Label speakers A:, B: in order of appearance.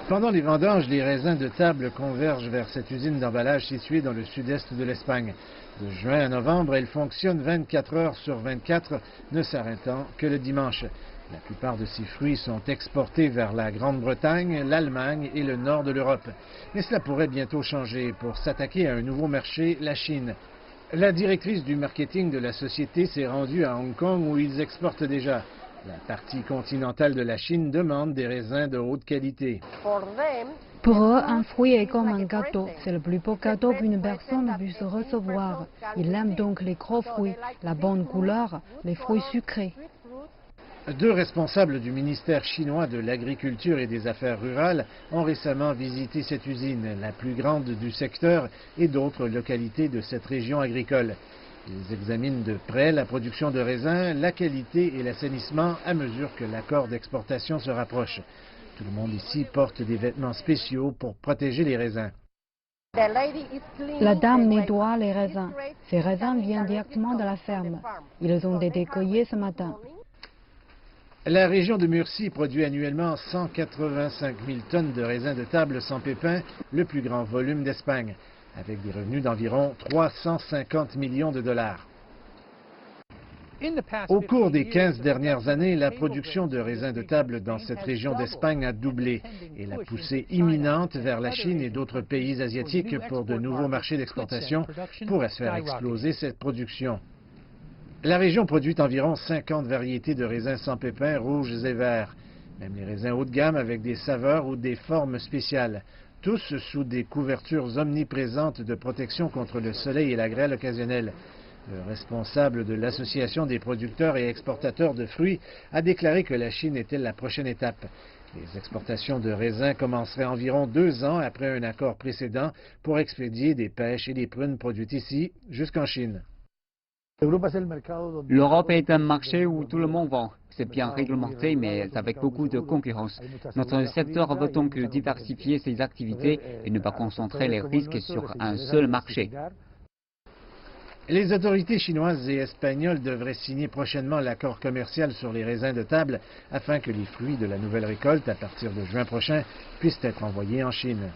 A: Pendant les vendanges, les raisins de table convergent vers cette usine d'emballage située dans le sud-est de l'Espagne. De juin à novembre, elle fonctionne 24 heures sur 24, ne s'arrêtant que le dimanche. La plupart de ces fruits sont exportés vers la Grande-Bretagne, l'Allemagne et le nord de l'Europe. Mais cela pourrait bientôt changer pour s'attaquer à un nouveau marché, la Chine. La directrice du marketing de la société s'est rendue à Hong Kong où ils exportent déjà. La partie continentale de la Chine demande des raisins de haute qualité.
B: Pour eux, un fruit est comme un gâteau. C'est le plus beau cadeau qu'une personne puisse recevoir. Ils aiment donc les gros fruits, la bonne couleur, les fruits sucrés.
A: Deux responsables du ministère chinois de l'Agriculture et des Affaires rurales ont récemment visité cette usine, la plus grande du secteur, et d'autres localités de cette région agricole. Ils examinent de près la production de raisins, la qualité et l'assainissement à mesure que l'accord d'exportation se rapproche. Tout le monde ici porte des vêtements spéciaux pour protéger les raisins.
B: La dame nettoie les raisins. Ces raisins viennent directement de la ferme. Ils ont été cueillis ce matin.
A: La région de Murcie produit annuellement 185 000 tonnes de raisins de table sans pépins, le plus grand volume d'Espagne, avec des revenus d'environ 350 millions de dollars. Au cours des 15 dernières années, la production de raisins de table dans cette région d'Espagne a doublé et la poussée imminente vers la Chine et d'autres pays asiatiques pour de nouveaux marchés d'exportation pourrait faire exploser cette production. La région produit environ 50 variétés de raisins sans pépins, rouges et verts. Même les raisins haut de gamme avec des saveurs ou des formes spéciales. Tous sous des couvertures omniprésentes de protection contre le soleil et la grêle occasionnelle. Le responsable de l'Association des producteurs et exportateurs de fruits a déclaré que la Chine était la prochaine étape. Les exportations de raisins commenceraient environ 2 ans après un accord précédent pour expédier des pêches et des prunes produites ici jusqu'en Chine.
C: L'Europe est un marché où tout le monde vend. C'est bien réglementé, mais avec beaucoup de concurrence. Notre secteur veut donc diversifier ses activités et ne pas concentrer les risques sur un seul marché.
A: Les autorités chinoises et espagnoles devraient signer prochainement l'accord commercial sur les raisins de table afin que les fruits de la nouvelle récolte, à partir de juin prochain, puissent être envoyés en Chine.